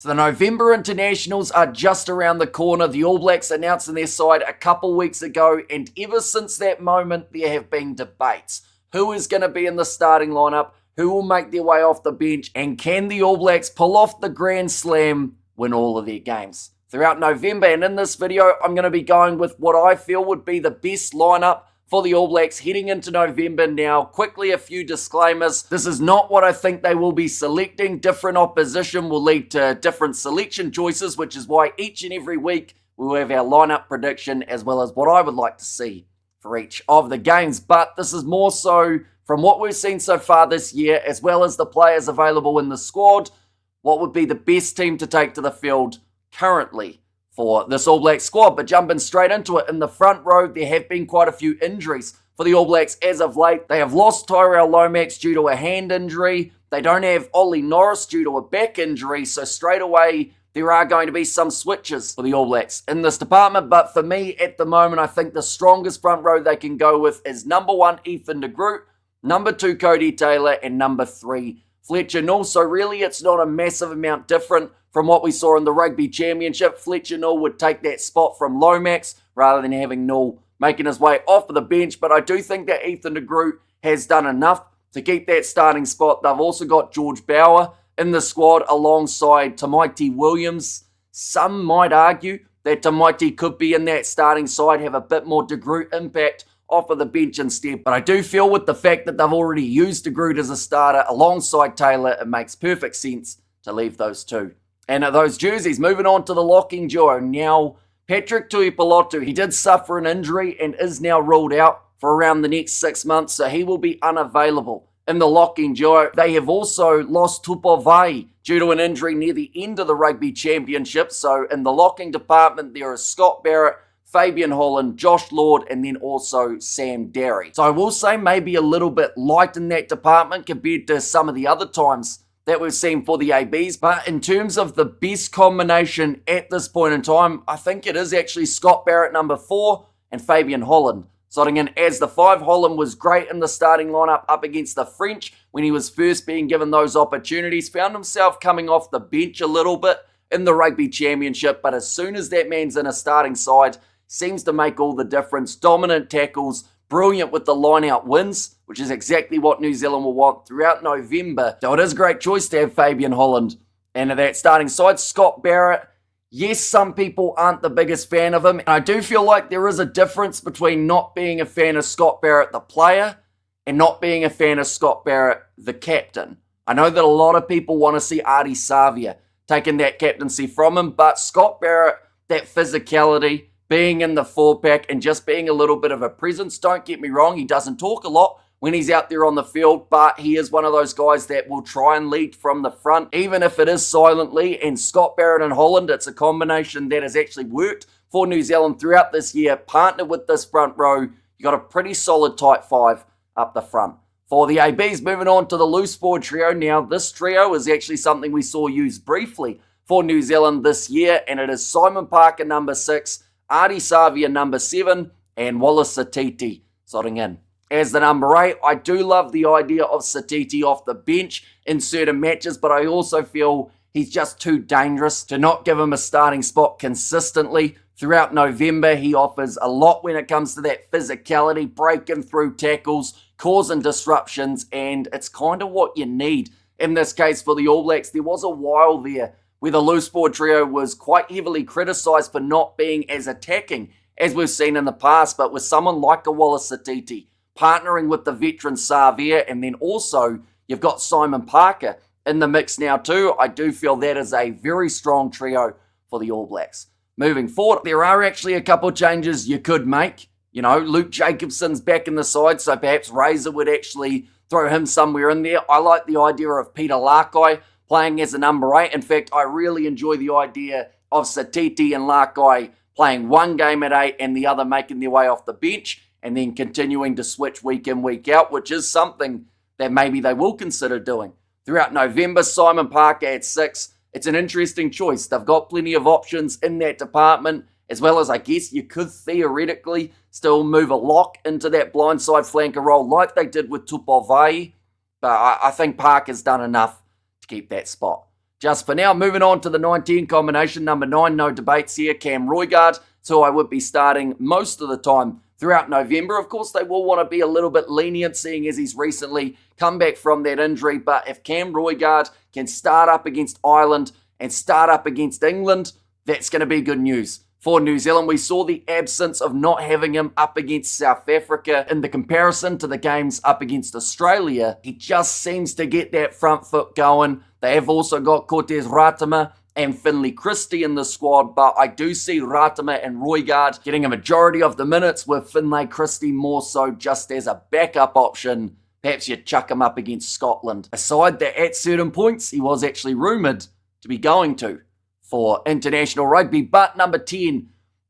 So the November internationals are just around the corner. The All Blacks announcing their side a couple weeks ago, and ever since that moment, there have been debates. Who is going to be in the starting lineup? Who will make their way off the bench? And can the All Blacks pull off the Grand Slam, win all of their games? Throughout November, and in this video, I'm going to be going with what I feel would be the best lineup for the All Blacks heading into November. Now, quickly a few disclaimers. This is not what I think they will be selecting. Different opposition will lead to different selection choices, which is why each and every week we will have our lineup prediction as well as what I would like to see for each of the games. But this is more so from what we've seen so far this year, as well as the players available in the squad, what would be the best team to take to the field currently for this All Black squad. But jumping straight into it, in the front row, there have been quite a few injuries for the All Blacks as of late. They have lost Tyrell Lomax due to a hand injury. They don't have Ollie Norris due to a back injury. So straight away, there are going to be some switches for the All Blacks in this department. But for me, at the moment, I think the strongest front row they can go with is number 1, Ethan de Groot, number 2, Cody Taylor, and number 3, Fletcher Null. So really, it's not a massive amount different from what we saw in the Rugby Championship. Fletcher Null would take that spot from Lomax rather than having Null making his way off of the bench. But I do think that Ethan de Groot has done enough to keep that starting spot. They've also got George Bower in the squad alongside Tamaiti Williams. Some might argue that Tamaiti could be in that starting side, have a bit more de Groot impact off of the bench instead. But I do feel with the fact that they've already used de Groot as a starter alongside Taylor, it makes perfect sense to leave those two. And those jerseys, moving on to the locking duo. Now, Patrick Tuipulotu, he did suffer an injury and is now ruled out for around the next 6 months, so he will be unavailable in the locking duo. They have also lost Tupovai due to an injury near the end of the Rugby Championship. So in the locking department, there is Scott Barrett, Fabian Holland, Josh Lord, and then also Sam Derry. So I will say maybe a little bit light in that department compared to some of the other times that we've seen for the ABs. But in terms of the best combination at this point in time, I think it is actually Scott Barrett, number 4, and Fabian Holland slotting in as the 5. Holland was great in the starting lineup up against the French when he was first being given those opportunities. Found himself coming off the bench a little bit in the Rugby Championship, but as soon as that man's in a starting side, seems to make all the difference. Dominant tackles, brilliant with the line-out wins, which is exactly what New Zealand will want throughout November. So it is a great choice to have Fabian Holland and that starting side. Scott Barrett, yes, some people aren't the biggest fan of him. And I do feel like there is a difference between not being a fan of Scott Barrett, the player, and not being a fan of Scott Barrett, the captain. I know that a lot of people want to see Ardie Savia taking that captaincy from him, but Scott Barrett, that physicality, being in the 4-pack and just being a little bit of a presence. Don't get me wrong, he doesn't talk a lot when he's out there on the field, but he is one of those guys that will try and lead from the front, even if it is silently. And Scott Barrett and Holland, it's a combination that has actually worked for New Zealand throughout this year. Partnered with this front row, you got a pretty solid tight 5 up the front. For the ABs, moving on to the loose forward trio. Now, this trio is actually something we saw used briefly for New Zealand this year, and it is Simon Parker, number 6, Ardie Savia, number 7, and Wallace Satiti slotting in as the number 8. I do love the idea of Satiti off the bench in certain matches, but I also feel he's just too dangerous to not give him a starting spot consistently. Throughout November, he offers a lot when it comes to that physicality, breaking through tackles, causing disruptions, and it's kind of what you need in this case for the All Blacks. There was a while there where the loose forward trio was quite heavily criticised for not being as attacking as we've seen in the past, but with someone like a Wallace Satiti partnering with the veteran Savia, and then also you've got Simon Parker in the mix now too, I do feel that is a very strong trio for the All Blacks. Moving forward, there are actually a couple changes you could make. You know, Luke Jacobson's back in the side, so perhaps Razor would actually throw him somewhere in there. I like the idea of Peter Lakai playing as a number 8. In fact, I really enjoy the idea of Satiti and Lakai playing one game at 8 and the other making their way off the bench and then continuing to switch week in, week out, which is something that maybe they will consider doing. Throughout November, Simon Parker at 6. It's an interesting choice. They've got plenty of options in that department, as well as I guess you could theoretically still move a lock into that blindside flanker role like they did with Tupovai. But I think Parker's done enough to keep that spot. just for now. Moving on to the 9-10 combination, number 9, no debates here, Cam Roygaard, so I would be starting most of the time throughout November. Of course, they will want to be a little bit lenient, seeing as he's recently come back from that injury, but if Cam Roygaard can start up against Ireland and start up against England, that's going to be good news for New Zealand. We saw the absence of not having him up against South Africa in the comparison to the games up against Australia. He just seems to get that front foot going. They have also got Cortez Ratama and Finlay Christie in the squad, but I do see Ratama and Roygaard getting a majority of the minutes, with Finlay Christie more so just as a backup option. Perhaps you chuck him up against Scotland. Aside that, at certain points, he was actually rumoured to be going to for international rugby. But number 10,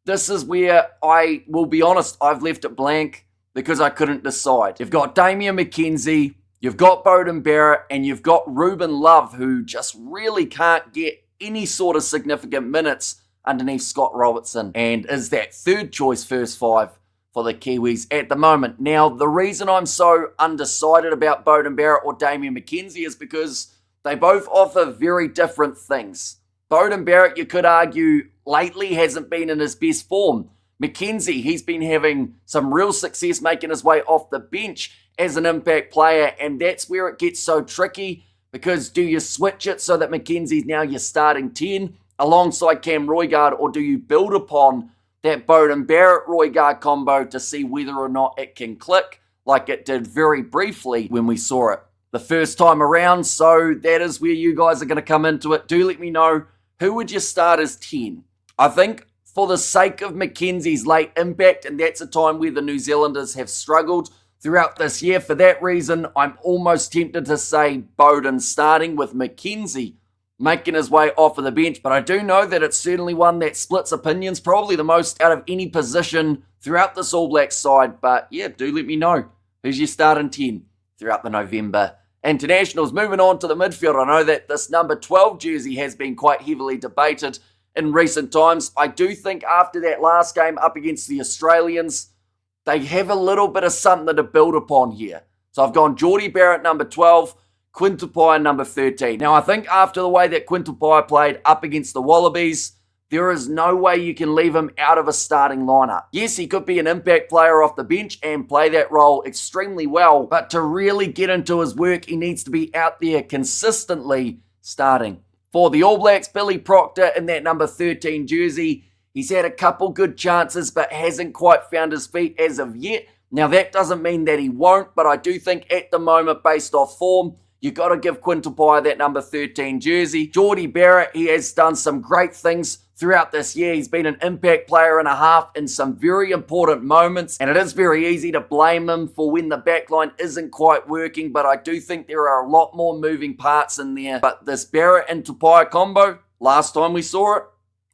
this is where I will be honest, I've left it blank because I couldn't decide. You've got Damian McKenzie, you've got Beauden Barrett, and you've got Ruben Love, who just really can't get any sort of significant minutes underneath Scott Robertson, and is that third choice first 5 for the Kiwis at the moment. Now, the reason I'm so undecided about Beauden Barrett or Damian McKenzie is because they both offer very different things. Beauden Barrett, you could argue, lately hasn't been in his best form. McKenzie, he's been having some real success making his way off the bench as an impact player, and that's where it gets so tricky, because do you switch it so that McKenzie's now your starting 10 alongside Cam Roygaard, or do you build upon that Beauden Barrett-Roygaard combo to see whether or not it can click like it did very briefly when we saw it the first time around? So that is where you guys are going to come into it. Do let me know, who would you start as 10? I think for the sake of McKenzie's late impact, and that's a time where the New Zealanders have struggled throughout this year, for that reason, I'm almost tempted to say Beauden starting with McKenzie making his way off of the bench. But I do know that it's certainly one that splits opinions, probably the most out of any position throughout this All Blacks side. But yeah, do let me know, who's your starting 10 throughout the November internationals. Moving on to the midfield, I know that this number 12 jersey has been quite heavily debated in recent times. I do think after that last game up against the Australians, they have a little bit of something to build upon here. So I've gone Jordie Barrett number 12, Quinn Tupaia number 13. Now I think after the way that Quinn Tupaia played up against the Wallabies, there is no way you can leave him out of a starting lineup. Yes, he could be an impact player off the bench and play that role extremely well, but to really get into his work, he needs to be out there consistently starting. For the All Blacks, Billy Proctor in that number 13 jersey, he's had a couple good chances, but hasn't quite found his feet as of yet. Now, that doesn't mean that he won't, but I do think at the moment, based off form, you've got to give Quinn Tupaia that number 13 jersey. Jordie Barrett, he has done some great things throughout this year. He's been an impact player and a half in some very important moments, and it is very easy to blame him for when the backline isn't quite working, but I do think there are a lot more moving parts in there. But this Barrett and Tupaia combo, last time we saw it,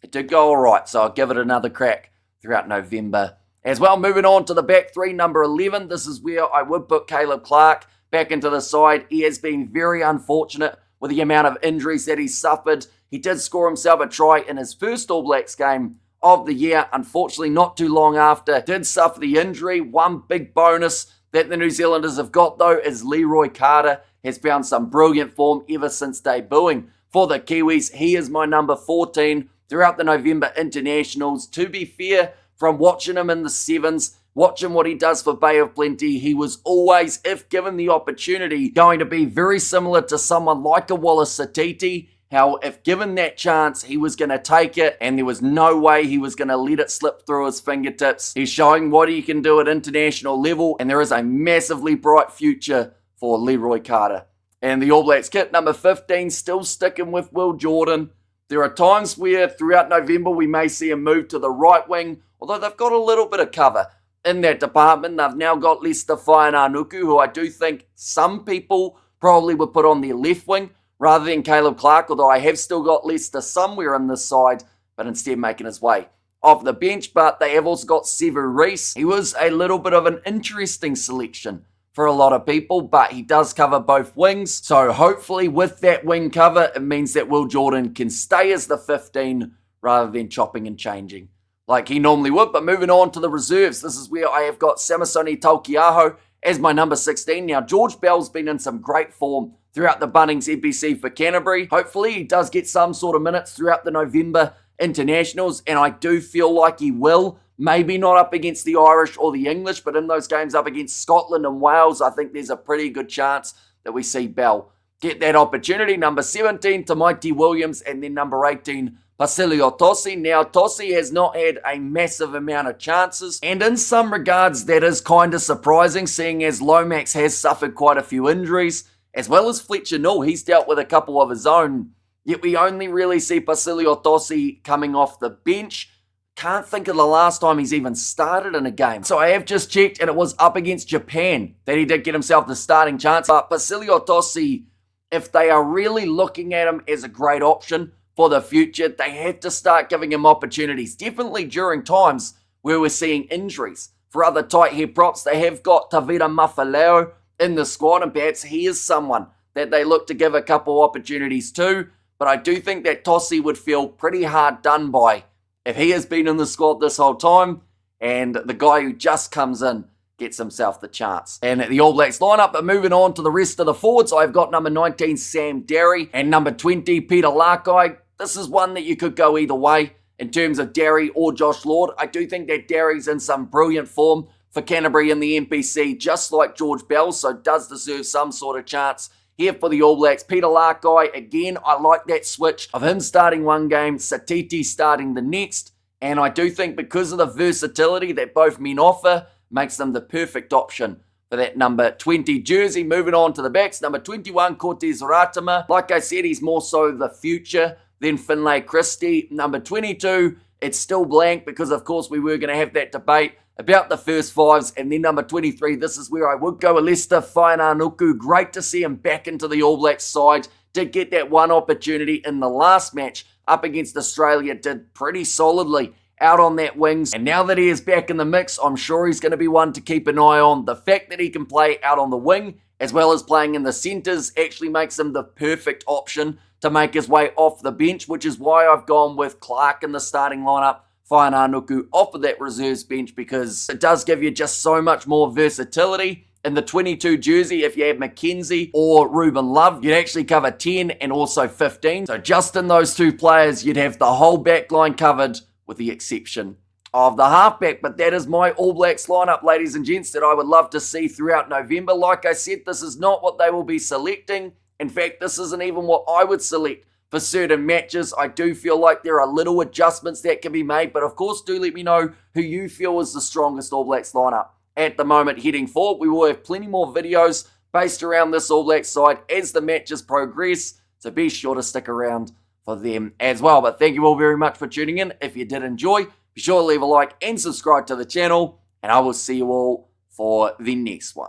it did go all right, so I'll give it another crack throughout November as well. Moving on to the back three, number 11. This is where I would put Caleb Clark back into the side. He has been very unfortunate with the amount of injuries that he's suffered. He did score himself a try in his first All Blacks game of the year. Unfortunately, not too long after, did suffer the injury. One big bonus that the New Zealanders have got, though, is Leroy Carter has found some brilliant form ever since debuting for the Kiwis. He is my number 14 throughout the November internationals. To be fair, from watching him in the sevens, watching what he does for Bay of Plenty, he was always, if given the opportunity, going to be very similar to someone like a Wallace Satiti. How if given that chance, he was going to take it, and there was no way he was going to let it slip through his fingertips. He's showing what he can do at international level, and there is a massively bright future for Leroy Carter. And the All Blacks kit, number 15, still sticking with Will Jordan. There are times where throughout November we may see him move to the right wing, although they've got a little bit of cover in that department. They've now got Lester Whaiananuku, who I do think some people probably would put on their left wing rather than Caleb Clark, although I have still got Lester somewhere on this side, but instead making his way off the bench. But they have also got Sevu Reece. He was a little bit of an interesting selection for a lot of people, but he does cover both wings. So hopefully with that wing cover, it means that Will Jordan can stay as the 15 rather than chopping and changing like he normally would. But moving on to the reserves, this is where I have got Samisoni Taukei'aho as my number 16. Now, George Bell's been in some great form throughout the Bunnings NPC for Canterbury. Hopefully he does get some sort of minutes throughout the November internationals, and I do feel like he will. Maybe not up against the Irish or the English, but in those games up against Scotland and Wales, I think there's a pretty good chance that we see Bell get that opportunity. Number 17, Tamaiti Williams, and then number 18, Basilio Tossi. Now, Tossi has not had a massive amount of chances, and in some regards, that is kind of surprising, seeing as Lomax has suffered quite a few injuries, as well as Fletcher Null. He's dealt with a couple of his own, yet we only really see Basilio Tossi coming off the bench. Can't think of the last time he's even started in a game. So I have just checked, and it was up against Japan that he did get himself the starting chance. But Basilio Tossi, if they are really looking at him as a great option for the future, they have to start giving him opportunities. Definitely during times where we're seeing injuries. For other tight head props, they have got Tavita Mafaleo in the squad, and perhaps he is someone that they look to give a couple opportunities to. But I do think that Tossi would feel pretty hard done by if he has been in the squad this whole time, and the guy who just comes in gets himself the chance. And the All Blacks lineup, but moving on to the rest of the forwards, I've got number 19, Sam Derry, and number 20, Peter Lakai. This is one that you could go either way in terms of Derry or Josh Lord. I do think that Derry's in some brilliant form for Canterbury in the NPC, just like George Bell, so does deserve some sort of chance here for the All Blacks. Peter Lakai, again, I like that switch of him starting one game, Satiti starting the next, and I do think because of the versatility that both men offer, makes them the perfect option for that number 20 jersey. Moving on to the backs, number 21, Cortez Ratama. Like I said, he's more so the future than Finlay Christie. Number 22, it's still blank because, of course, we were going to have that debate about the first fives. And then number 23, this is where I would go with Leicester Fainanuku. Great to see him back into the All Blacks side. Did get that one opportunity in the last match up against Australia. Did pretty solidly out on that wings. And now that he is back in the mix, I'm sure he's going to be one to keep an eye on. The fact that he can play out on the wing as well as playing in the centres actually makes him the perfect option to make his way off the bench, which is why I've gone with Clark in the starting lineup, Fainanuku off of that reserves bench, because it does give you just so much more versatility. In the 22 jersey, if you have McKenzie or Ruben Love, you'd actually cover 10 and also 15. So just in those two players, you'd have the whole back line covered with the exception of the halfback. But that is my All Blacks lineup, ladies and gents, that I would love to see throughout November. Like I said, this is not what they will be selecting. In fact, this isn't even what I would select for certain matches. I do feel like there are little adjustments that can be made, but of course, do let me know who you feel is the strongest All Blacks lineup at the moment heading forward. We will have plenty more videos based around this All Blacks side as the matches progress, so be sure to stick around for them as well. But thank you all very much for tuning in. If you did enjoy, be sure to leave a like and subscribe to the channel, and I will see you all for the next one.